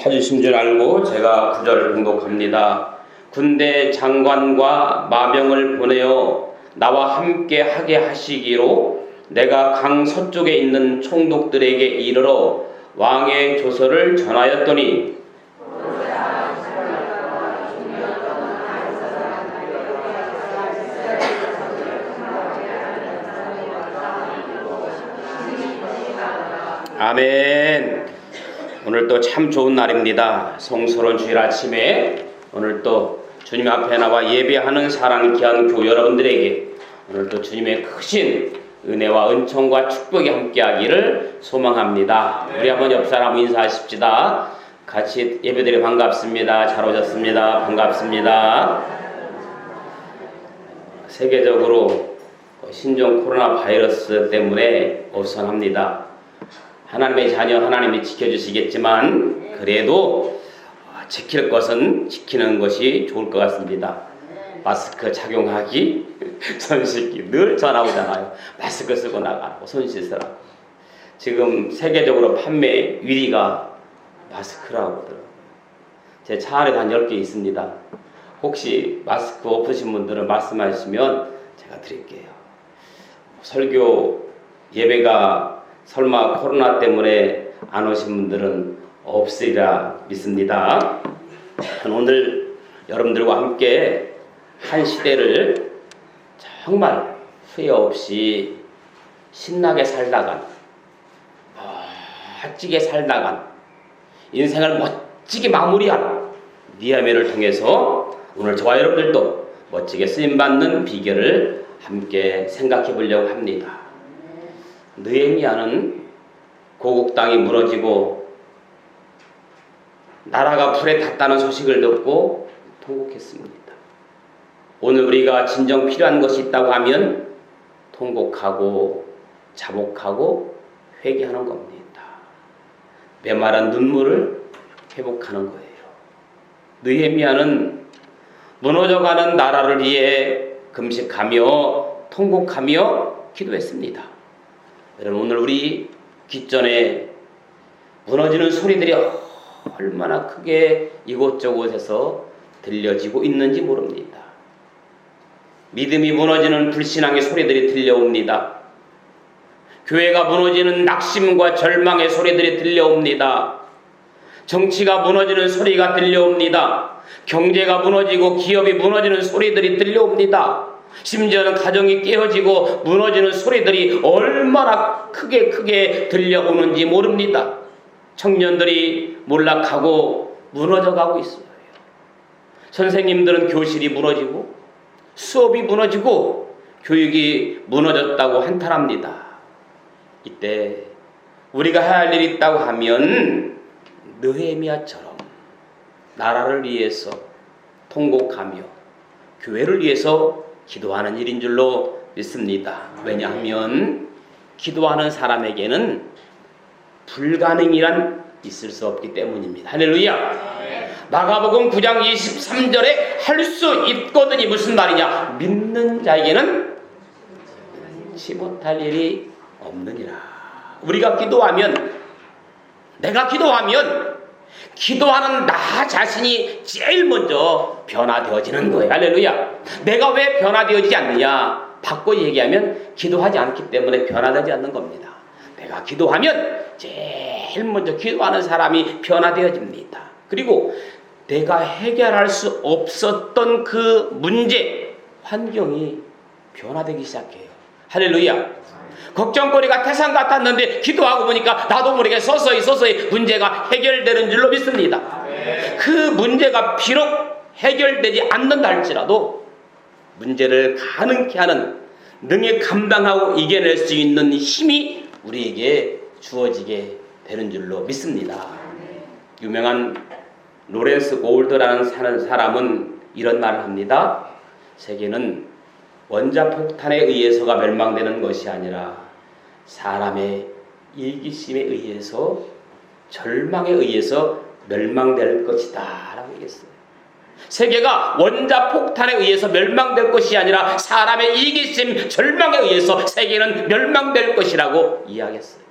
찾으신 줄 알고 제가 구절을 봉독합니다. 군대 장관과 마병을 보내어 나와 함께 하게 하시기로 내가 강 서쪽에 있는 총독들에게 이르러 왕의 조서를 전하였더니 아멘. 오늘 또 참 좋은 날입니다. 성스러운 주일 아침에 오늘 또 주님 앞에 나와 예배하는 사랑을 귀한 교회 여러분들에게 오늘 또 주님의 크신 은혜와 은총과 축복이 함께하기를 소망합니다. 우리 한번 옆 사람 인사하십시다. 같이 예배드려 반갑습니다. 잘 오셨습니다. 반갑습니다. 세계적으로 신종 코로나 바이러스 때문에 어수선합니다. 하나님의 자녀 하나님이 지켜주시겠지만 그래도 지킬 것은 지키는 것이 좋을 것 같습니다. 마스크 착용하기, 손 씻기 늘 전하고잖아요. 마스크 쓰고 나가라고, 손 씻으라고. 지금 세계적으로 판매 1위가 마스크라고 하더라고요. 제 차 안에도 한 10개 있습니다. 혹시 마스크 없으신 분들은 말씀하시면 제가 드릴게요. 설교 예배가 설마 코로나 때문에 안 오신 분들은 없으리라 믿습니다. 오늘 여러분들과 함께 한 시대를 정말 후회 없이 신나게 살다간, 멋지게 살다간, 인생을 멋지게 마무리한 느헤미야를 통해서 오늘 저와 여러분들도 멋지게 쓰임받는 비결을 함께 생각해 보려고 합니다. 느헤미야는 고국 땅이 무너지고 나라가 불에 탔다는 소식을 듣고 통곡했습니다. 오늘 우리가 진정 필요한 것이 있다고 하면 통곡하고 자복하고 회개하는 겁니다. 메마른 눈물을 회복하는 거예요. 느헤미야는 무너져가는 나라를 위해 금식하며 통곡하며 기도했습니다. 여러분, 오늘 우리 귓전에 무너지는 소리들이 얼마나 크게 이곳저곳에서 들려지고 있는지 모릅니다. 믿음이 무너지는 불신앙의 소리들이 들려옵니다. 교회가 무너지는 낙심과 절망의 소리들이 들려옵니다. 정치가 무너지는 소리가 들려옵니다. 경제가 무너지고 기업이 무너지는 소리들이 들려옵니다. 심지어는 가정이 깨어지고 무너지는 소리들이 얼마나 크게 들려오는지 모릅니다. 청년들이 몰락하고 무너져가고 있어요. 선생님들은 교실이 무너지고 수업이 무너지고 교육이 무너졌다고 한탄합니다. 이때 우리가 해야 할 일이 있다고 하면 느헤미야처럼 나라를 위해서 통곡하며 교회를 위해서 기도하는 일인 줄로 믿습니다. 왜냐하면 기도하는 사람에게는 불가능이란 있을 수 없기 때문입니다. 할렐루야. 마가복음 9장 23절에 할 수 있거든이 무슨 말이냐? 믿는 자에게는 치 못할 일이 없느니라. 우리가 기도하면, 내가 기도하면 기도하는 나 자신이 제일 먼저 변화되어지는 거예요. 할렐루야. 내가 왜 변화되어지지 않느냐? 바꿔 얘기하면 기도하지 않기 때문에 변화되지 않는 겁니다. 내가 기도하면 제일 먼저 기도하는 사람이 변화되어집니다. 그리고 내가 해결할 수 없었던 그 문제, 환경이 변화되기 시작해요. 할렐루야. 걱정거리가 태산 같았는데 기도하고 보니까 나도 모르게 서서히 문제가 해결되는 줄로 믿습니다. 그 문제가 비록 해결되지 않는다 할지라도 문제를 가능케 하는, 능히 감당하고 이겨낼 수 있는 힘이 우리에게 주어지게 되는 줄로 믿습니다. 유명한 로렌스 고울드라는 사람은 이런 말을 합니다. 세계는 원자폭탄에 의해서가 멸망되는 것이 아니라 사람의 이기심에 의해서, 절망에 의해서 멸망될 것이다 라고 얘기했어요. 세계가 원자폭탄에 의해서 멸망될 것이 아니라 사람의 이기심, 절망에 의해서 세계는 멸망될 것이라고 이야기했어요.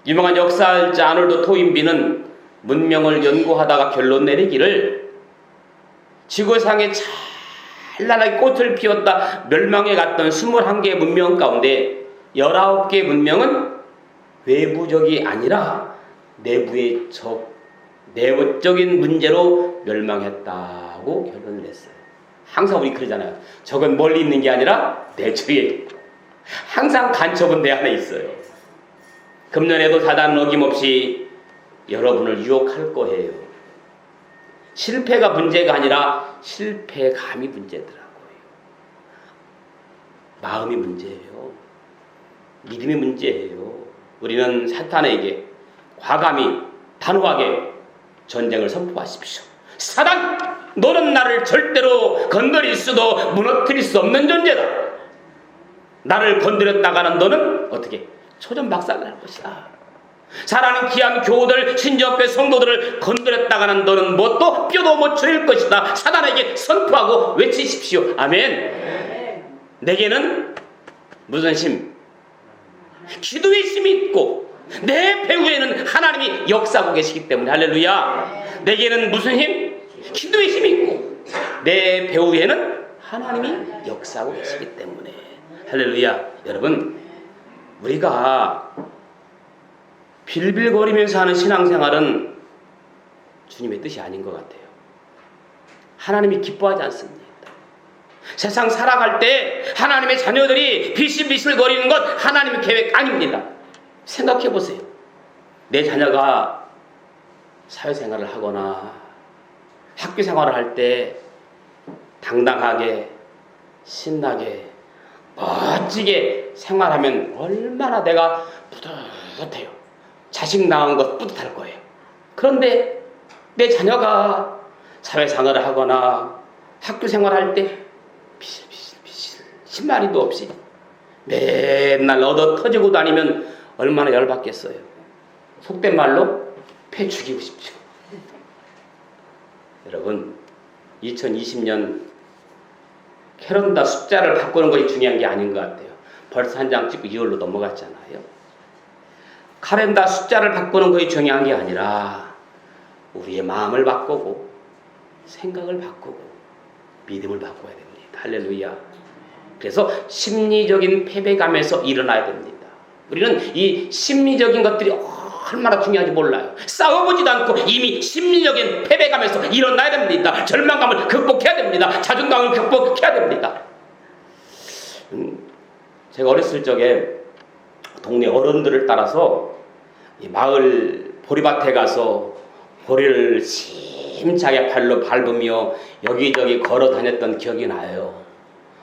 유명한 역사학자 아놀드 토인비는 문명을 연구하다가 결론 내리기를 지구상에 찬란하게 꽃을 피웠다 멸망해 갔던 21개의 문명 가운데 19개의 문명은 외부적이 아니라 내부적인 문제로 멸망했다고 결론을 냈어요. 항상 우리 그러잖아요. 저건 멀리 있는 게 아니라 내 주위에. 항상 간첩은 내 안에 있어요. 금년에도 사단은 어김없이 여러분을 유혹할 거예요. 실패가 문제가 아니라 실패감이 문제더라고요. 마음이 문제예요. 믿음이 문제예요. 우리는 사탄에게 과감히 단호하게 전쟁을 선포하십시오. 사단! 너는 나를 절대로 건드릴 수도 무너뜨릴 수 없는 존재다. 나를 건드렸다가는 너는 어떻게? 초전박살날 것이다. 사랑하는 귀한 교우들, 신정교회 성도들을 건드렸다가는 너는 뭣도 뼈도 못 조일 것이다. 사단에게 선포하고 외치십시오. 아멘. 내게는 무슨 힘? 기도의 힘이 있고 내 배후에는 하나님이 역사하고 계시기 때문에 할렐루야. 내게는 무슨 힘? 기도의 힘이 있고 내 배후에는 하나님이 역사하고 계시기 때문에 할렐루야. 여러분, 우리가 빌빌거리면서 하는 신앙생활은 주님의 뜻이 아닌 것 같아요. 하나님이 기뻐하지 않습니다. 세상 살아갈 때 하나님의 자녀들이 비실비실거리는 것 하나님의 계획 아닙니다. 생각해 보세요. 내 자녀가 사회생활을 하거나 학교생활을 할 때 당당하게 신나게 멋지게 생활하면 얼마나 내가 뿌듯해요. 자식 낳은 것 뿌듯할 거예요. 그런데 내 자녀가 사회생활을 하거나 학교생활을 할 때 비실비실 신마리도 없이 맨날 얻어 터지고 다니면 얼마나 열받겠어요. 속된 말로 패 죽이고 싶죠. 여러분, 2020년 캐런다 숫자를 바꾸는 것이 중요한 게 아닌 것 같아요. 벌써 한 장 찍고 2월로 넘어갔잖아요. 카렌다 숫자를 바꾸는 것이 중요한 게 아니라 우리의 마음을 바꾸고 생각을 바꾸고 믿음을 바꿔야 됩니다. 할렐루야. 그래서 심리적인 패배감에서 일어나야 됩니다. 우리는 이 심리적인 것들이 얼마나 중요한지 몰라요. 싸워보지도 않고 이미 심리적인 패배감에서 일어나야 됩니다. 절망감을 극복해야 됩니다. 자존감을 극복해야 됩니다. 제가 어렸을 적에 동네 어른들을 따라서 이 마을 보리밭에 가서 보리를 힘차게 발로 밟으며 여기저기 걸어 다녔던 기억이 나요.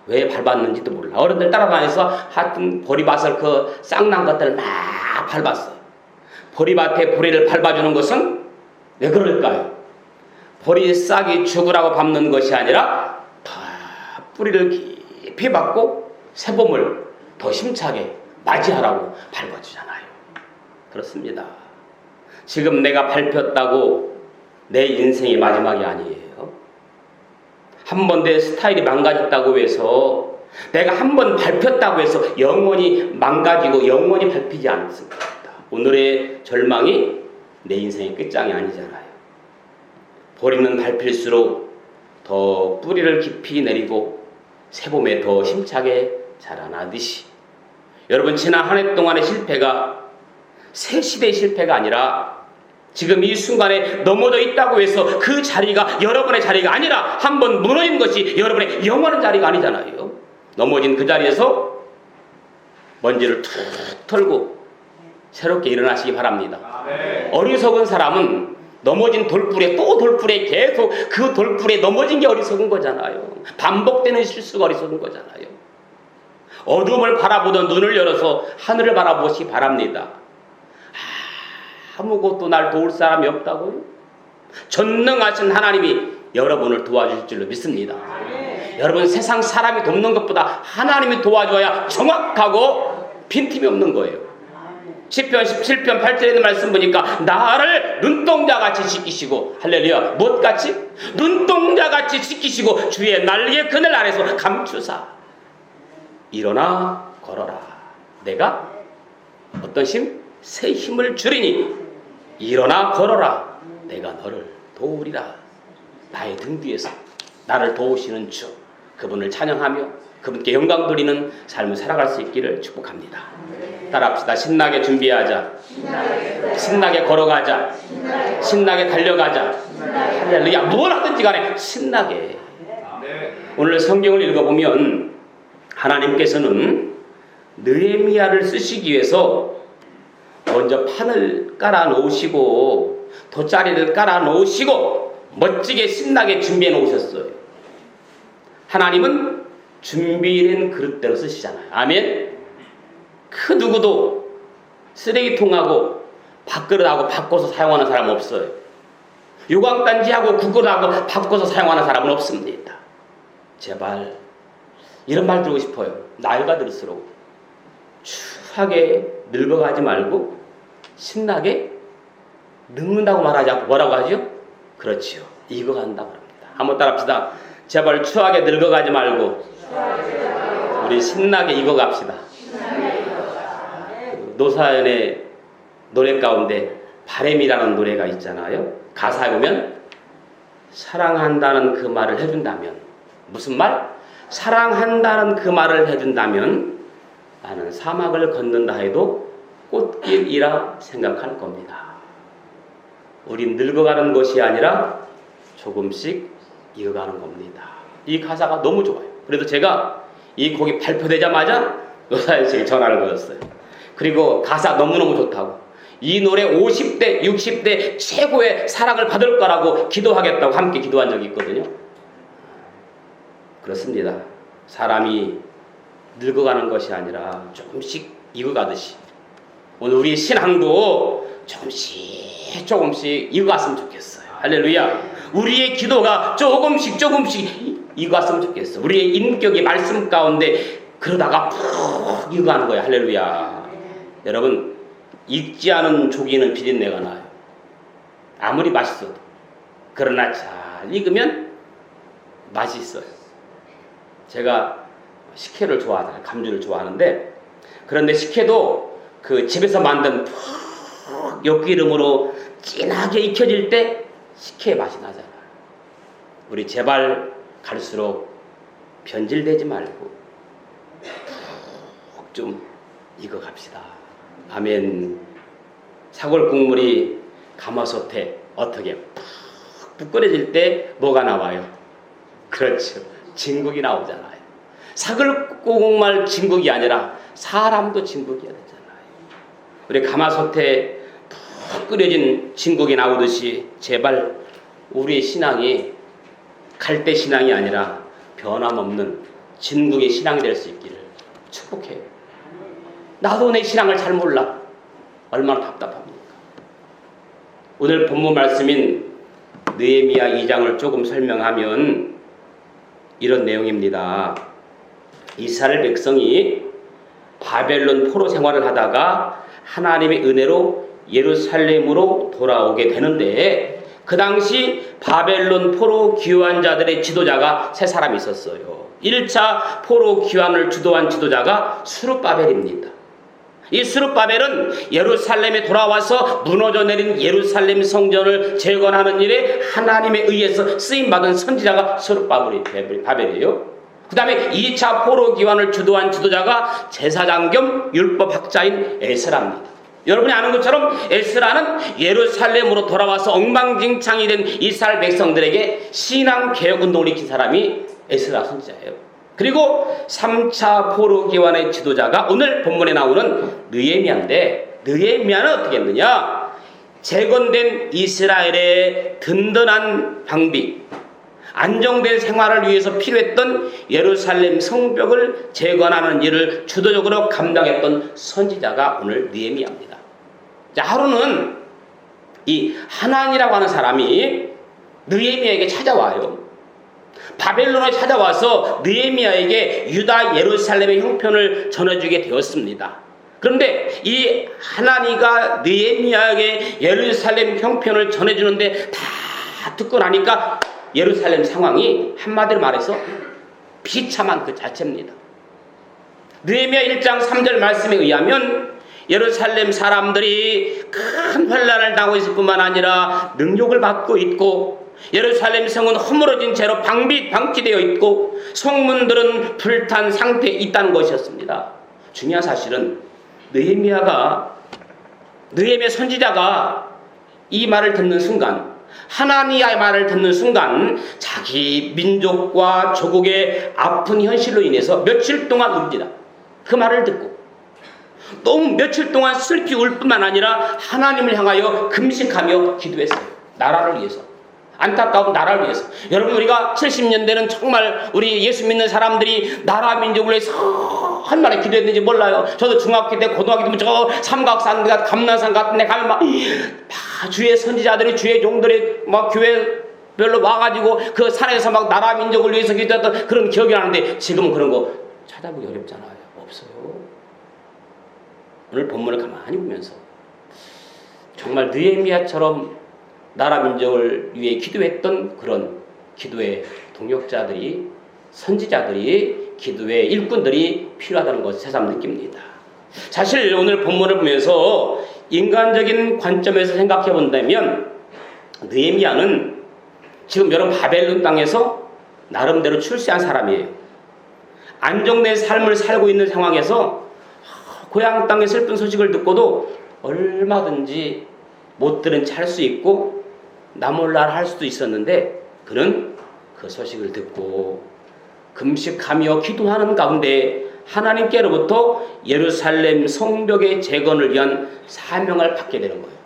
왜 밟았는지도 몰라. 어른들 따라다녀서 하여튼 보리밭을 그 쌍난 것들을 막 밟았어요. 보리밭에 보리를 밟아주는 것은 왜 그럴까요? 보리 싹이 죽으라고 밟는 것이 아니라 다 뿌리를 깊이 박고 새봄을 더 힘차게 맞이하라고 밟아주잖아요. 그렇습니다. 지금 내가 밟혔다고 내 인생이 마지막이 아니에요. 한 번 내 스타일이 망가졌다고 해서 내가 한 번 밟혔다고 해서 영원히 망가지고 영원히 밟히지 않습니다. 오늘의 절망이 내 인생의 끝장이 아니잖아요. 보리는 밟힐수록 더 뿌리를 깊이 내리고 새봄에 더 힘차게 자라나듯이 여러분, 지난 한 해 동안의 실패가 새 시대의 실패가 아니라 지금 이 순간에 넘어져 있다고 해서 그 자리가 여러분의 자리가 아니라 한번 무너진 것이 여러분의 영원한 자리가 아니잖아요. 넘어진 그 자리에서 먼지를 툭 털고 새롭게 일어나시기 바랍니다. 어리석은 사람은 넘어진 돌불에 또 돌불에 계속 그 돌불에 넘어진 게 어리석은 거잖아요. 반복되는 실수가 어리석은 거잖아요. 어둠을 바라보던 눈을 열어서 하늘을 바라보시기 바랍니다. 아무것도 날 도울 사람이 없다고요? 전능하신 하나님이 여러분을 도와주실 줄로 믿습니다. 여러분, 세상 사람이 돕는 것보다 하나님이 도와줘야 정확하고 빈틈이 없는 거예요. 시편 17편 8절에 있는 말씀 보니까 나를 눈동자같이 지키시고, 할렐루야, 무엇같이? 눈동자같이 지키시고 주의 날개 그늘 아래서 감추사 일어나 걸어라. 내가 어떤 힘? 새 힘을 주리니 일어나 걸어라. 내가 너를 도우리라. 나의 등 뒤에서 나를 도우시는 주, 그분을 찬양하며 그분께 영광 돌리는 삶을 살아갈 수 있기를 축복합니다. 따라합시다. 신나게 준비하자. 신나게 걸어가자. 신나게 달려가자. 할렐루야. 무엇 하든지 간에 신나게. 오늘 성경을 읽어보면 하나님께서는 느헤미야를 쓰시기 위해서 먼저 판을 깔아 놓으시고 돗자리를 깔아 놓으시고 멋지게 신나게 준비해 놓으셨어요. 하나님은 준비된 그릇대로 쓰시잖아요. 아멘. 그 누구도 쓰레기통하고 밥그릇하고 바꿔서 사용하는 사람 없어요. 유광단지하고 국그릇하고 바꿔서 사용하는 사람은 없습니다. 제발 이런 말 들고 싶어요. 나이가 들수록 추하게 늙어가지 말고 신나게 늙는다고 말하지 않고 뭐라고 하죠? 그렇지요. 익어간다고 합니다. 한번 따라합시다. 제발 추하게 늙어가지 말고 우리 신나게 익어갑시다. 노사연의 노래 가운데 바램이라는 노래가 있잖아요. 가사에 보면 사랑한다는 그 말을 해준다면, 무슨 말? 사랑한다는 그 말을 해준다면 나는 사막을 걷는다 해도 꽃길이라 생각할 겁니다. 우린 늙어가는 것이 아니라 조금씩 익어가는 겁니다. 이 가사가 너무 좋아요. 그래도 제가 이 곡이 발표되자마자 노사연 씨에게 전화를 걸었어요. 그리고 가사 너무너무 좋다고, 이 노래 50대 60대 최고의 사랑을 받을 거라고 기도하겠다고 함께 기도한 적이 있거든요. 그렇습니다. 사람이 늙어가는 것이 아니라 조금씩 익어가듯이 오늘 우리 신앙도 조금씩 익어갔으면 좋겠어요. 할렐루야. 우리의 기도가 조금씩 익어갔으면 좋겠어. 우리의 인격이 말씀 가운데 그러다가 푹 익어가는 거예요. 할렐루야. 여러분, 익지 않은 조기는 비린내가 나요. 아무리 맛있어도. 그러나 잘 익으면 맛이 있어요. 제가 식혜를 좋아하잖아요. 감주를 좋아하는데, 그런데 식혜도 그 집에서 만든 푹 엿기름으로 진하게 익혀질 때 식혜의 맛이 나잖아요. 우리 제발 갈수록 변질되지 말고 푹 좀 익어갑시다. 아멘. 사골 국물이 가마솥에 어떻게 푹 끓여질 때 뭐가 나와요? 그렇죠. 진국이 나오잖아요. 사골국말 진국이 아니라 사람도 진국이어야 되잖아요. 우리 가마솥에 푹 끓여진 진국이 나오듯이 제발 우리의 신앙이 갈대 신앙이 아니라 변함없는 진국의 신앙이 될 수 있기를 축복해요. 나도 내 신앙을 잘 몰라. 얼마나 답답합니까? 오늘 본문 말씀인 느헤미야 2장을 조금 설명하면 이런 내용입니다. 이스라엘 백성이 바벨론 포로 생활을 하다가 하나님의 은혜로 예루살렘으로 돌아오게 되는데, 그 당시 바벨론 포로 귀환 자들의 지도자가 세 사람이 있었어요. 1차 포로 귀환을 주도한 지도자가 스룹바벨입니다. 이 스룹바벨은 예루살렘에 돌아와서 무너져 내린 예루살렘 성전을 재건하는 일에 하나님에 의해서 쓰임받은 선지자가 스룹바벨이에요. 그 다음에 2차 포로 귀환을 주도한 지도자가 제사장 겸 율법학자인 에스라입니다. 여러분이 아는 것처럼 에스라는 예루살렘으로 돌아와서 엉망진창이 된 이스라엘 백성들에게 신앙개혁운동을 일으킨 사람이 에스라 선지자예요. 그리고 3차 포로 귀환의 지도자가 오늘 본문에 나오는 느헤미야인데, 느헤미야는 어떻게 했느냐? 재건된 이스라엘의 든든한 방비, 안정된 생활을 위해서 필요했던 예루살렘 성벽을 재건하는 일을 주도적으로 감당했던 선지자가 오늘 느헤미야입니다. 자, 하루는 이 하난이라고 하는 사람이 느헤미야에게 찾아와요. 바벨론에 찾아와서 느헤미야에게 유다 예루살렘의 형편을 전해주게 되었습니다. 그런데 이 하나니가 느헤미야에게 예루살렘 형편을 전해주는데 다 듣고 나니까 예루살렘 상황이 한마디로 말해서 비참한 그 자체입니다. 느헤미야 1장 3절 말씀에 의하면 예루살렘 사람들이 큰 환난을 당하고 있을 뿐만 아니라 능욕을 받고 있고, 예루살렘 성은 허물어진 채로 방치되어 있고, 성문들은 불탄 상태에 있다는 것이었습니다. 중요한 사실은 느헤미야 선지자가 이 말을 듣는 순간, 하나님의 말을 듣는 순간 자기 민족과 조국의 아픈 현실로 인해서 며칠 동안 웁니다. 그 말을 듣고 너무 며칠 동안 슬피 울 뿐만 아니라 하나님을 향하여 금식하며 기도했어요. 나라를 위해서, 안타까운 나라를 위해서. 여러분, 우리가 70년대는 정말 우리 예수 믿는 사람들이 나라 민족을 위해서 얼마나 기도했는지 몰라요. 저도 중학교 때, 고등학교 때 저 삼각산, 감난산 같은 데 가면 막 주의 선지자들이, 주의 종들이 막 교회별로 와가지고 그 산에서 막 나라 민족을 위해서 기도했던 그런 기억이 나는데, 지금은 그런 거 찾아보기 어렵잖아요. 없어요. 오늘 본문을 가만히 보면서 정말 느헤미야처럼 나라 민족을 위해 기도했던 그런 기도의 동역자들이, 선지자들이, 기도의 일꾼들이 필요하다는 것을 새삼 느낍니다. 사실 오늘 본문을 보면서 인간적인 관점에서 생각해 본다면 느헤미야는 지금 여러분 바벨론 땅에서 나름대로 출세한 사람이에요. 안정된 삶을 살고 있는 상황에서 고향 땅의 슬픈 소식을 듣고도 얼마든지 못 들은 채 할 수 있고 나몰라라 할 수도 있었는데, 그는 그 소식을 듣고 금식하며 기도하는 가운데 하나님께로부터 예루살렘 성벽의 재건을 위한 사명을 받게 되는 거예요.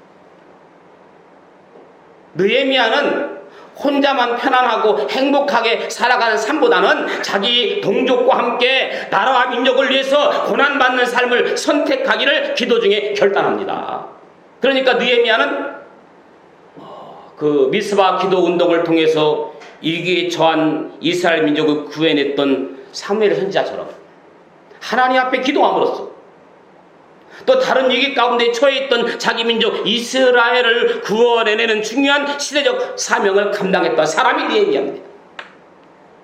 느헤미야는 혼자만 편안하고 행복하게 살아가는 삶보다는 자기 동족과 함께 나라와 민족을 위해서 고난받는 삶을 선택하기를 기도 중에 결단합니다. 그러니까 느헤미야는 그 미스바 기도 운동을 통해서 위기에 처한 이스라엘 민족을 구해냈던 사무엘 선지자처럼 하나님 앞에 기도함으로써, 또 다른 위기 가운데 처해 있던 자기 민족 이스라엘을 구원해내는 중요한 시대적 사명을 감당했던 사람이 느헤미야입니다.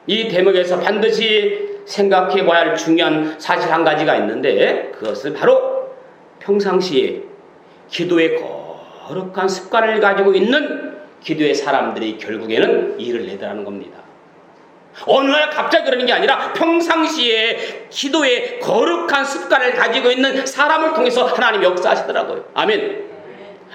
이 대목에서 반드시 생각해 봐야 할 중요한 사실 한 가지가 있는데, 그것은 바로 평상시에 기도의 거룩한 습관을 가지고 있는 기도의 사람들이 결국에는 일을 내더라는 겁니다. 어느 날 갑자기 그러는 게 아니라 평상시에 기도의 거룩한 습관을 가지고 있는 사람을 통해서 하나님이 역사하시더라고요. 아멘.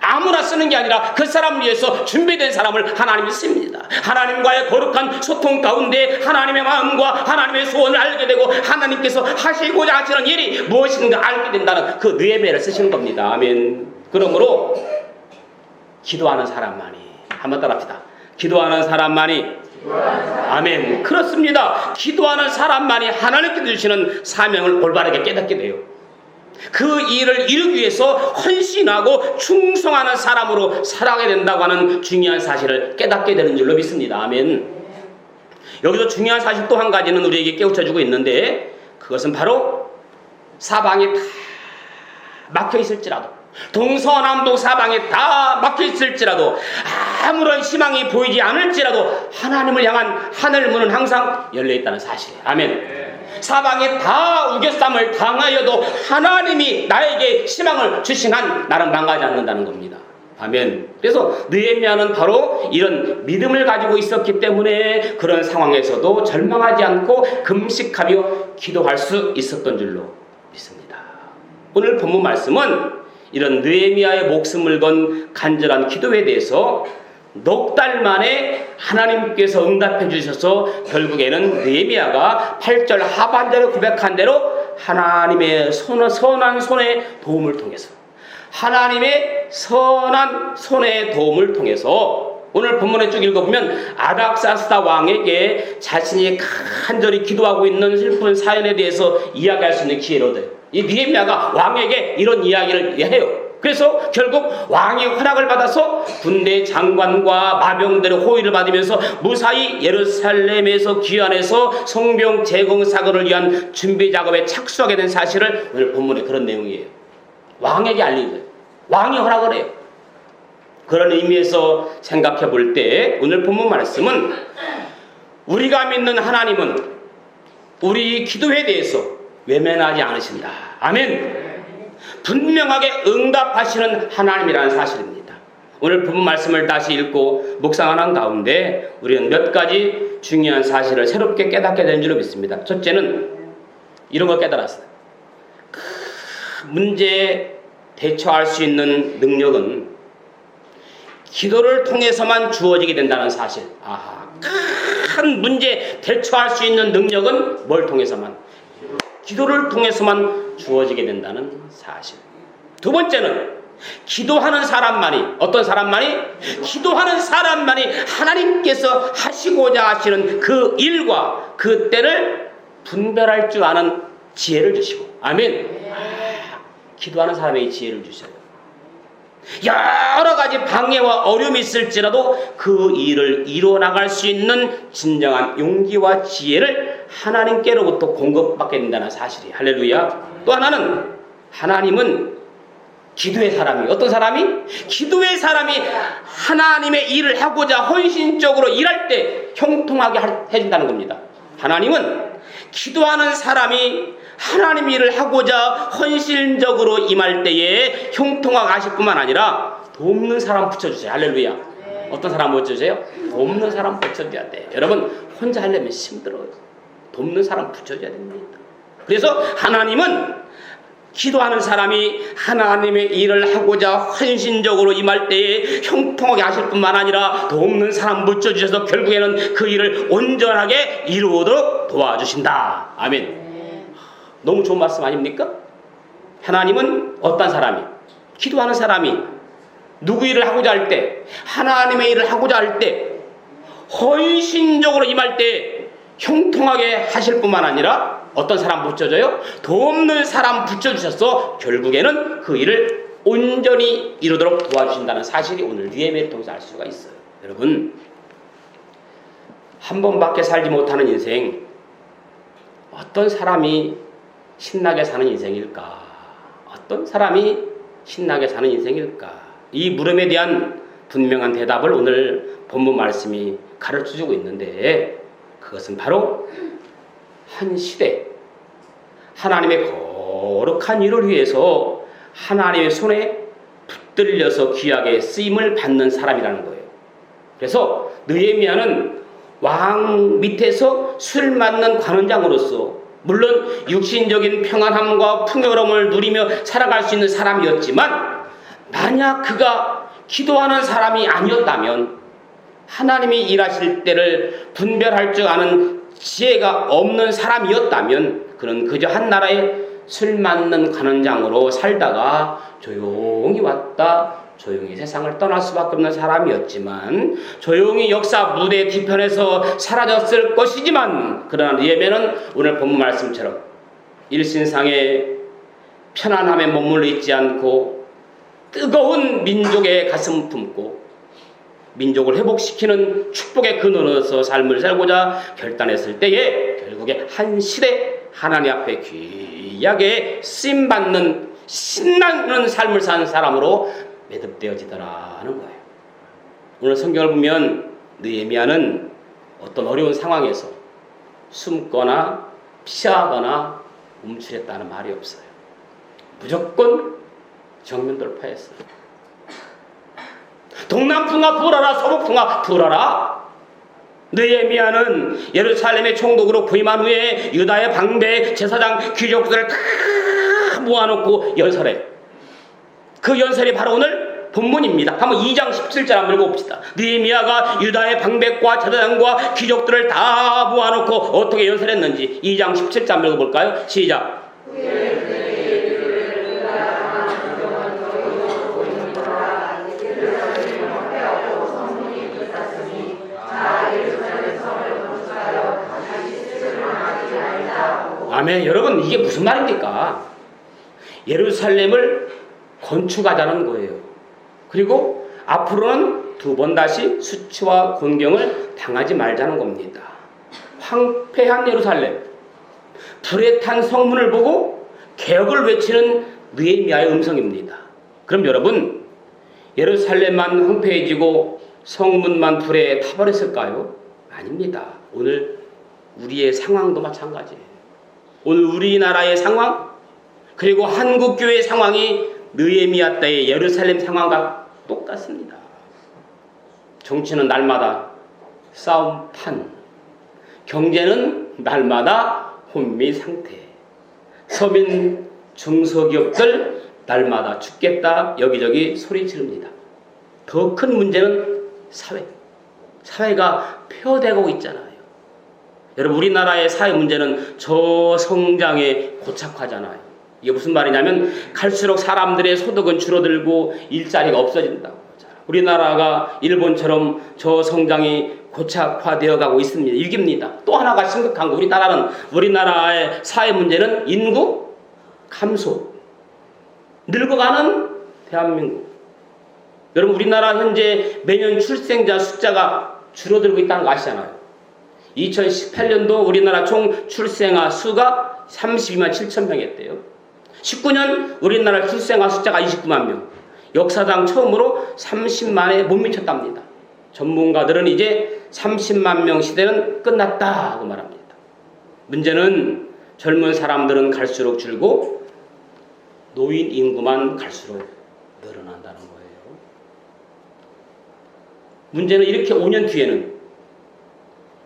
아무나 쓰는 게 아니라 그 사람을 위해서 준비된 사람을 하나님이 씁니다. 하나님과의 거룩한 소통 가운데 하나님의 마음과 하나님의 소원을 알게 되고 하나님께서 하시고자 하시는 일이 무엇인가 알게 된다는 그 느헤미야를 쓰시는 겁니다. 아멘. 그러므로 기도하는 사람만이, 한번 따라합시다. 기도하는 사람만이, 아멘. 그렇습니다. 기도하는 사람만이 하나님께 주시는 사명을 올바르게 깨닫게 돼요. 그 일을 이루기 위해서 헌신하고 충성하는 사람으로 살아가게 된다고 하는 중요한 사실을 깨닫게 되는 줄로 믿습니다. 아멘. 여기서 중요한 사실 또 한 가지는 우리에게 깨우쳐주고 있는데, 그것은 바로 사방에 다 막혀 있을지라도, 동서남북 사방에 다 막혀 있을지라도, 아무런 희망이 보이지 않을지라도 하나님을 향한 하늘 문은 항상 열려 있다는 사실. 아멘. 사방에 다 우겨쌈을 당하여도 하나님이 나에게 희망을 주신 한 나는 망하지 않는다는 겁니다. 아멘. 그래서 느헤미야는 바로 이런 믿음을 가지고 있었기 때문에 그런 상황에서도 절망하지 않고 금식하며 기도할 수 있었던 줄로 믿습니다. 오늘 본문 말씀은 이런 느헤미야의 목숨을 건 간절한 기도에 대해서 넉 달 만에 하나님께서 응답해 주셔서 결국에는 느헤미야가 8절 하반절에 고백한 대로 하나님의 선한 손의 도움을 통해서, 하나님의 선한 손의 도움을 통해서 오늘 본문에 쭉 읽어보면 아닥사스다 왕에게 자신이 간절히 기도하고 있는 슬픈 사연에 대해서 이야기할 수 있는 기회를 얻어요. 이 느헤미야가 왕에게 이런 이야기를 해요. 그래서 결국 왕의 허락을 받아서 군대 장관과 마병들의 호의를 받으면서 무사히 예루살렘에서 귀환해서 성벽 재건 사건을 위한 준비 작업에 착수하게 된 사실을 오늘 본문에 그런 내용이에요. 왕에게 알린 거예요. 왕이 허락을 해요. 그런 의미에서 생각해 볼 때 오늘 본문 말씀은 우리가 믿는 하나님은 우리 기도에 대해서 외면하지 않으신다. 아멘. 분명하게 응답하시는 하나님이라는 사실입니다. 오늘 부분 말씀을 다시 읽고 묵상하는 가운데 우리는 몇 가지 중요한 사실을 새롭게 깨닫게 된 줄로 믿습니다. 첫째는 이런 걸 깨달았어요. 그 문제에 대처할 수 있는 능력은 기도를 통해서만 주어지게 된다는 사실. 큰 문제에 대처할 수 있는 능력은 뭘 통해서만? 기도를 통해서만 주어지게 된다는 사실. 두 번째는 기도하는 사람만이, 어떤 사람만이? 기도하는 사람만이 하나님께서 하시고자 하시는 그 일과 그 때를 분별할 줄 아는 지혜를 주시고. 아멘. 기도하는 사람에게 지혜를 주셔요. 여러 가지 방해와 어려움이 있을지라도 그 일을 이뤄나갈 수 있는 진정한 용기와 지혜를 하나님께로부터 공급받게 된다는 사실이. 할렐루야. 또 하나는 하나님은 기도의 사람이, 어떤 사람이? 기도의 사람이 하나님의 일을 하고자 헌신적으로 일할 때 형통하게 해준다는 겁니다. 하나님은 기도하는 사람이 하나님 일을 하고자 헌신적으로 임할 때에 형통하게 하실 뿐만 아니라 돕는 사람 붙여주세요. 할렐루야. 어떤 사람 붙여주세요? 돕는 사람 붙여줘야 돼. 여러분 혼자 하려면 힘들어요. 돕는 사람 붙여줘야 됩니다. 그래서 하나님은 기도하는 사람이 하나님의 일을 하고자 헌신적으로 임할 때에 형통하게 하실 뿐만 아니라 돕는 사람 붙여주셔서 결국에는 그 일을 온전하게 이루도록 도와주신다. 아멘. 너무 좋은 말씀 아닙니까? 하나님은 어떤 사람이? 기도하는 사람이 누구 일을 하고자 할 때, 하나님의 일을 하고자 할 때 헌신적으로 임할 때 형통하게 하실 뿐만 아니라 어떤 사람 붙여줘요? 돕는 사람 붙여주셔서 결국에는 그 일을 온전히 이루도록 도와주신다는 사실이 오늘 느헤미야를 통해서 알 수가 있어요. 여러분, 한 번밖에 살지 못하는 인생, 어떤 사람이 신나게 사는 인생일까? 어떤 사람이 신나게 사는 인생일까? 이 물음에 대한 분명한 대답을 오늘 본문 말씀이 가르쳐주고 있는데, 그것은 바로 한 시대 하나님의 거룩한 일을 위해서 하나님의 손에 붙들려서 귀하게 쓰임을 받는 사람이라는 거예요. 그래서 느헤미야는 왕 밑에서 술 맞는 관원장으로서 물론 육신적인 평안함과 풍요로움을 누리며 살아갈 수 있는 사람이었지만, 만약 그가 기도하는 사람이 아니었다면, 하나님이 일하실 때를 분별할 줄 아는 지혜가 없는 사람이었다면 그는 그저 한 나라의 술 맞는 관원장으로 살다가 조용히 왔다 조용히 세상을 떠날 수밖에 없는 사람이었지만, 조용히 역사 무대 뒤편에서 사라졌을 것이지만, 그러나 느헤미야는 오늘 본문 말씀처럼 일신상의 편안함에 머물러 있지 않고 뜨거운 민족의 가슴 품고 민족을 회복시키는 축복의 근원으로서 삶을 살고자 결단했을 때에 결국에 한 시대 하나님 앞에 귀하게 쓰임받는 신나는 삶을 사는 사람으로 매듭되어지더라는 거예요. 오늘 성경을 보면 느헤미야는 어떤 어려운 상황에서 숨거나 피하거나 움츠렸다는 말이 없어요. 무조건 정면 돌파했어요. 동남풍아 불어라, 서북풍아 불어라. 느헤미야는 예루살렘의 총독으로 부임한 후에 유다의 방배, 제사장, 귀족들을 다 모아놓고 연설해. 그 연설이 바로 오늘 본문입니다. 한번 2장 17절 한번 읽어봅시다. 느헤미야가 유다의 방백과 제사장과 귀족들을 다 모아놓고 어떻게 연설했는지 2장 17절 한번 읽어볼까요? 시작. 아멘. 여러분, 이게 무슨 말입니까? 예루살렘을 건축하자는 거예요. 그리고 앞으로는 두 번 다시 수치와 곤경을 당하지 말자는 겁니다. 황폐한 예루살렘, 불에 탄 성문을 보고 개혁을 외치는 느헤미야의 음성입니다. 그럼 여러분, 예루살렘만 황폐해지고 성문만 불에 타버렸을까요? 아닙니다. 오늘 우리의 상황도 마찬가지예요. 오늘 우리나라의 상황, 그리고 한국교회 상황이 느헤미야 때의 예루살렘 상황과 똑같습니다. 정치는 날마다 싸움판, 경제는 날마다 혼미 상태, 서민 중소기업들 날마다 죽겠다 여기저기 소리 지릅니다. 더 큰 문제는 사회가 폐허되고 있잖아요. 여러분, 우리나라의 사회 문제는 저성장에 고착화잖아요. 이게 무슨 말이냐면 갈수록 사람들의 소득은 줄어들고 일자리가 없어진다고 하잖아요. 우리나라가 일본처럼 저성장이 고착화되어 가고 있습니다. 일기입니다. 또 하나가 심각한 거, 우리나라의 사회 문제는 인구 감소, 늙어가는 대한민국. 여러분, 우리나라 현재 매년 출생자 숫자가 줄어들고 있다는 거 아시잖아요. 2018년도 우리나라 총 출생아 수가 32만 7천 명이었대요. 19년 우리나라 출생아 숫자가 29만 명. 역사상 처음으로 30만에 못 미쳤답니다. 전문가들은 이제 30만 명 시대는 끝났다고 말합니다. 문제는 젊은 사람들은 갈수록 줄고 노인 인구만 갈수록 늘어난다는 거예요. 문제는 이렇게 5년 뒤에는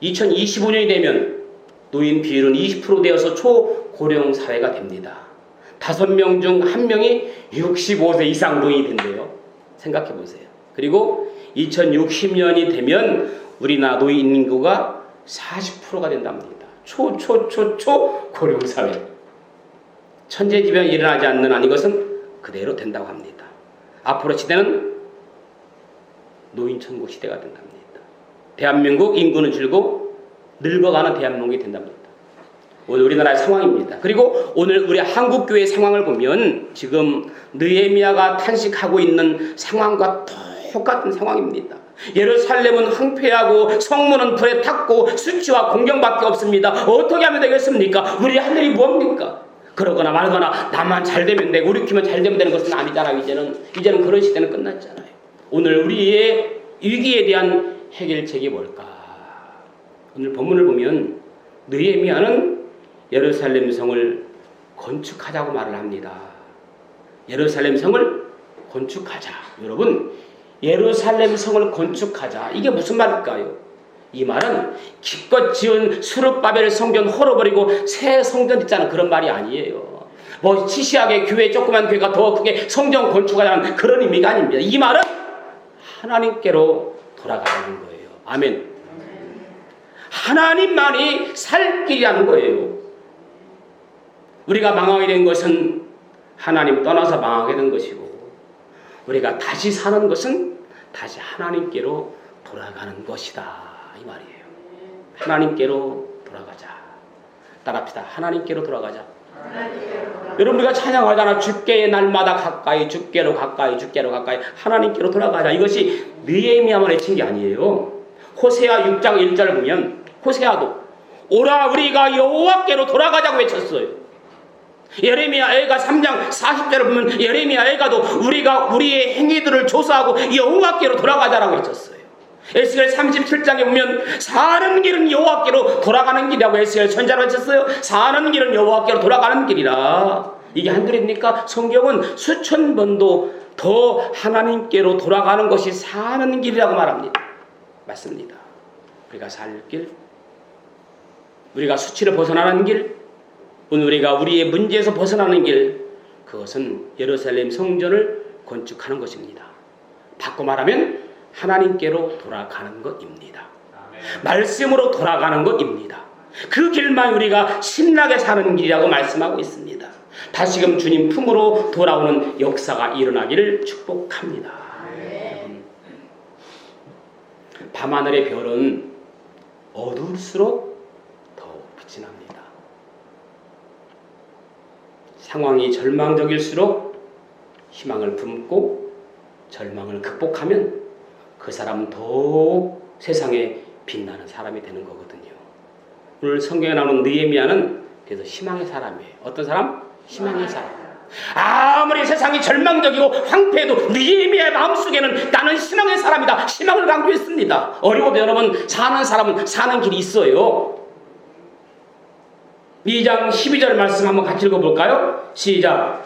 2025년이 되면 노인 비율은 20% 되어서 초고령 사회가 됩니다. 5명 중 1명이 65세 이상 노인이 된대요. 생각해 보세요. 그리고 2060년이 되면 우리나라 노인 인구가 40%가 된답니다. 초고령 사회. 천재지변이 일어나지 않는 한 이것은 그대로 된다고 합니다. 앞으로 시대는 노인천국 시대가 된답니다. 대한민국 인구는 줄고 늙어가는 대한민국이 된답니다. 오늘 우리나라의 상황입니다. 그리고 오늘 우리 한국교회 상황을 보면 지금 느헤미야가 탄식하고 있는 상황과 똑같은 상황입니다. 예루살렘은 황폐하고 성문은 불에 탔고 수치와 공경밖에 없습니다. 어떻게 하면 되겠습니까? 우리 하늘이 뭡니까? 그러거나 말거나 나만 잘 되면 되고 우리 키만 잘 되면 되는 것은 아니잖아요. 이제는 그런 시대는 끝났잖아요. 오늘 우리의 위기에 대한 해결책이 뭘까? 오늘 본문을 보면 느헤미야는 예루살렘 성을 건축하자고 말을 합니다. 예루살렘 성을 건축하자. 여러분, 예루살렘 성을 건축하자. 이게 무슨 말일까요? 이 말은 기껏 지은 수르바벨 성전 헐어버리고 새 성전 짓자는 그런 말이 아니에요. 뭐 시시하게 조그만 교회가 더 크게 성전 건축하자는 그런 의미가 아닙니다. 이 말은 하나님께로 돌아가는 거예요. 아멘. 하나님만이 살 길이라는 거예요. 우리가 망하게 된 것은 하나님 떠나서 망하게 된 것이고, 우리가 다시 사는 것은 다시 하나님께로 돌아가는 것이다, 이 말이에요. 하나님께로 돌아가자. 따라합시다. 하나님께로 돌아가자. 여러분, 우리가 찬양하잖아. 주께의 날마다 가까이, 주께로 가까이, 주께로 가까이. 하나님께로 돌아가자. 이것이 느헤미야만 외친 게 아니에요. 호세아 6장 1절을 보면 호세아도 오라 우리가 여호와께로 돌아가자고 외쳤어요. 예레미야 애가 3장 40절을 보면 예레미야 애가도 우리가 우리의 행위들을 조사하고 여호와께로 돌아가자라고 외쳤어요. 에스겔 37장에 보면 사는 길은 여호와께로 돌아가는 길이라고 에스겔 선자로 외쳤어요. 사는 길은 여호와께로 돌아가는 길이라. 이게 한둘입니까? 성경은 수천 번도 더 하나님께로 돌아가는 것이 사는 길이라고 말합니다. 맞습니다. 우리가 살 길, 우리가 수치를 벗어나는 길, 오늘 우리가 우리의 문제에서 벗어나는 길, 그것은 예루살렘 성전을 건축하는 것입니다. 바꿔 말하면 하나님께로 돌아가는 것입니다. 말씀으로 돌아가는 것입니다. 그 길만 우리가 신나게 사는 길이라고 말씀하고 있습니다. 다시금 주님 품으로 돌아오는 역사가 일어나기를 축복합니다. 밤하늘의 별은 어두울수록 더 빛이 납니다. 상황이 절망적일수록 희망을 품고 절망을 극복하면 그 사람은 더욱 세상에 빛나는 사람이 되는 거거든요. 오늘 성경에 나오는 느헤미야는 그래서 희망의 사람이에요. 어떤 사람? 희망의 사람. 아무리 세상이 절망적이고 황폐해도 느헤미야의 마음속에는 나는 희망의 사람이다. 희망을 강조했습니다. 어려워도 여러분, 사는 사람은 사는 길이 있어요. 2장 12절 말씀 한번 같이 읽어볼까요? 시작.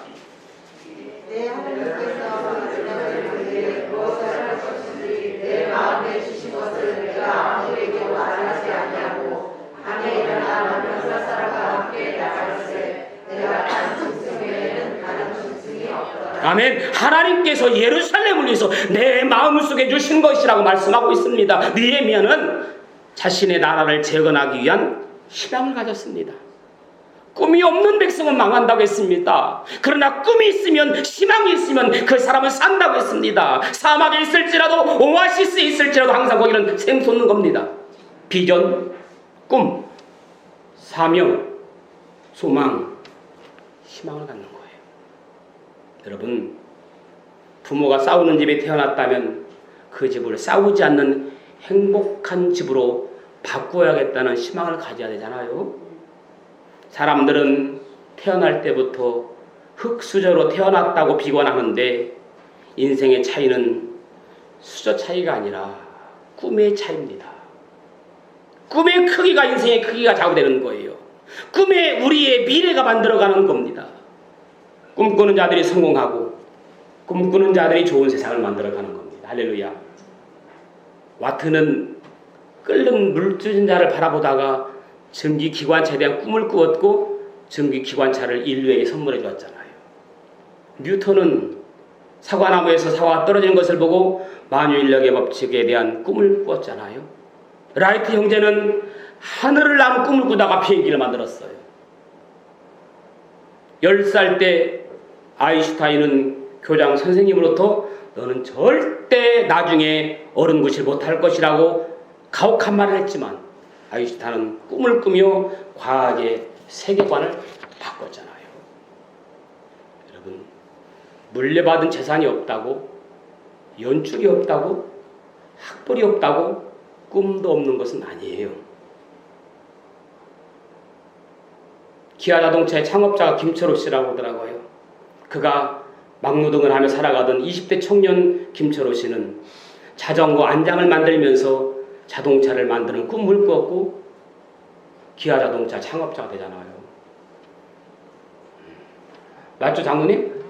내 하나님께서 내가 무엇을 할 것인지 내 마음에 주신 것을 내가 아무에게 말하지 아니하고 밤에 일어나 남편과 사람과 함께 나갈새 내가 다른 짐승 외에는 다른 짐승이 없더라. 아멘. 하나님께서 예루살렘을 위해서 내 마음속에 주신 것이라고 말씀하고 있습니다. 느헤미야는 자신의 나라를 재건하기 위한 희망을 가졌습니다. 꿈이 없는 백성은 망한다고 했습니다. 그러나 꿈이 있으면, 희망이 있으면 그 사람은 산다고 했습니다. 사막에 있을지라도, 오아시스에 있을지라도 항상 거기는 샘솟는 겁니다. 비전, 꿈, 사명, 소망, 희망을 갖는 거예요. 여러분, 부모가 싸우는 집에 태어났다면 그 집을 싸우지 않는 행복한 집으로 바꾸어야겠다는 희망을 가져야 되잖아요. 사람들은 태어날 때부터 흙수저로 태어났다고 비관하는데 인생의 차이는 수저 차이가 아니라 꿈의 차이입니다. 꿈의 크기가 인생의 크기가 좌우되는 거예요. 꿈에 우리의 미래가 만들어가는 겁니다. 꿈꾸는 자들이 성공하고 꿈꾸는 자들이 좋은 세상을 만들어가는 겁니다. 할렐루야. 와트는 끓는 물주전자를 바라보다가 전기기관차에 대한 꿈을 꾸었고 전기기관차를 인류에게 선물해 주었잖아요. 뉴턴은 사과나무에서 사과가 떨어지는 것을 보고 만유인력의 법칙에 대한 꿈을 꾸었잖아요. 라이트 형제는 하늘을 나는 꿈을 꾸다가 비행기를 만들었어요. 10살 때 아인슈타인은 교장 선생님으로부터 너는 절대 나중에 어른 구실 못할 것이라고 가혹한 말을 했지만 아인슈타인은 꿈을 꾸며 과학의 세계관을 바꿨잖아요. 여러분, 물려받은 재산이 없다고, 연줄이 없다고, 학벌이 없다고, 꿈도 없는 것은 아니에요. 기아자동차의 창업자가 김철호 씨라고 하더라고요. 그가 막노동을 하며 살아가던 20대 청년 김철호 씨는 자전거 안장을 만들면서 자동차를 만드는 꿈을 꾸었고 기아자동차 창업자가 되잖아요. 맞죠, 장모님?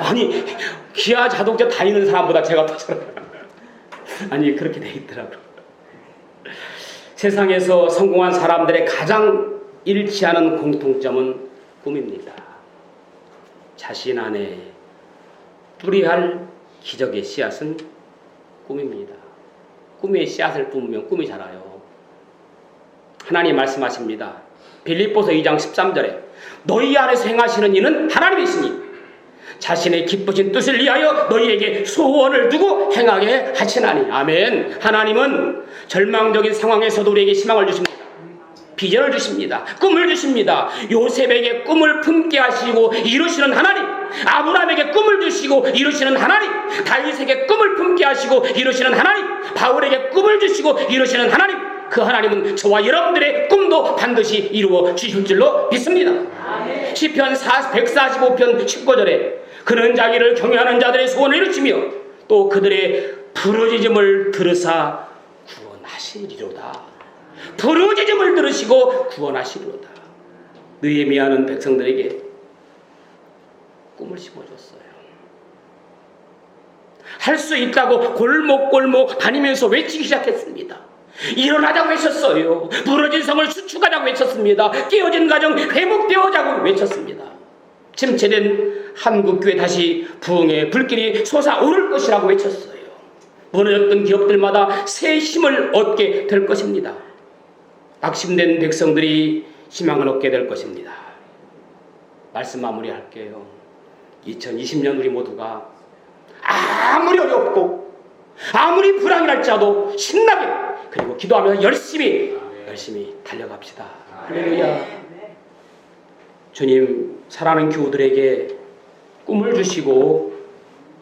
아니, 기아자동차 다니는 사람보다 제가 더 잘해요. 아니, 그렇게 돼 있더라고요. 세상에서 성공한 사람들의 가장 일치하는 공통점은 꿈입니다. 자신 안에 뿌리할 기적의 씨앗은 꿈입니다. 꿈의 씨앗을 품으면 꿈이 자라요. 하나님 말씀하십니다. 빌립보서 2장 13절에 너희 안에서 행하시는 이는 하나님이시니 자신의 기쁘신 뜻을 위하여 너희에게 소원을 두고 행하게 하시나니. 아멘. 하나님은 절망적인 상황에서도 우리에게 희망을 주십니다. 비전을 주십니다. 꿈을 주십니다. 요셉에게 꿈을 품게 하시고 이루시는 하나님, 아브라함에게 꿈을 주시고 이루시는 하나님, 다윗에게 꿈을 품게 하시고 이루시는 하나님, 바울에게 꿈을 주시고 이루시는 하나님, 그 하나님은 저와 여러분들의 꿈도 반드시 이루어 주실 줄로 믿습니다. 아멘. 시편 145편 19절에 그는 자기를 경외하는 자들의 소원을 이루시며 또 그들의 부르짖음을 들으사 구원하시리로다. 부르짖음을 들으시고 구원하시리로다. 느헤미야는 백성들에게 꿈을 심어줬어요. 할 수 있다고 골목골목 다니면서 외치기 시작했습니다. 일어나자고 외쳤어요. 부러진 성을 수축하자고 외쳤습니다. 깨어진 가정 회복되어자고 외쳤습니다. 침체된 한국교회 다시 부흥의 불길이 솟아오를 것이라고 외쳤어요. 무너졌던 기업들마다 새 힘을 얻게 될 것입니다. 낙심된 백성들이 희망을 얻게 될 것입니다. 말씀 마무리할게요. 2020년 우리 모두가 아무리 어렵고 아무리 불안이 날지라도 신나게 그리고 기도하면서 열심히 달려갑시다. 할렐루야. 주님, 사랑하는 교우들에게 꿈을 주시고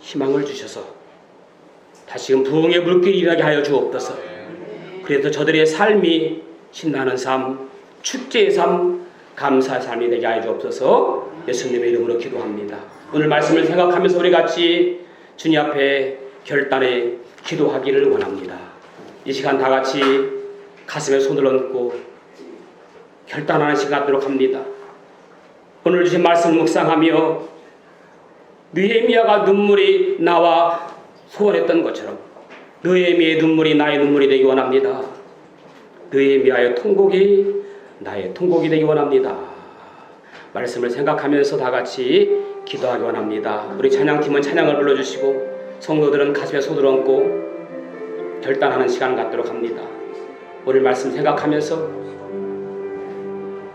희망을 주셔서 다시금 부흥의 물길이 일하게 하여 주옵소서. 그래서 저들의 삶이 신나는 삶, 축제의 삶, 감사의 삶이 되게 하여 주옵소서. 예수님의 이름으로 기도합니다. 오늘 말씀을 생각하면서 우리 같이 주님 앞에 결단에 기도하기를 원합니다. 이 시간 다 같이 가슴에 손을 얹고 결단하는 시간 갖도록 합니다. 오늘 주신 말씀 묵상하며 느헤미야가 눈물이 나와 소원했던 것처럼 느헤미야의 눈물이 나의 눈물이 되기 원합니다. 느헤미야의 통곡이 나의 통곡이 되기 원합니다. 말씀을 생각하면서 다 같이 기도하기 원합니다. 우리 찬양팀은 찬양을 불러주시고 성도들은 가슴에 손을 얹고 결단하는 시간을 갖도록 합니다. 오늘 말씀 생각하면서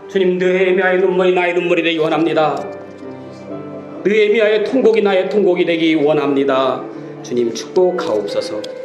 주님, 느헤미야의 눈물이 나의 눈물이 되기 원합니다. 느헤미야의 통곡이 나의 통곡이 되기 원합니다. 주님 축복하옵소서.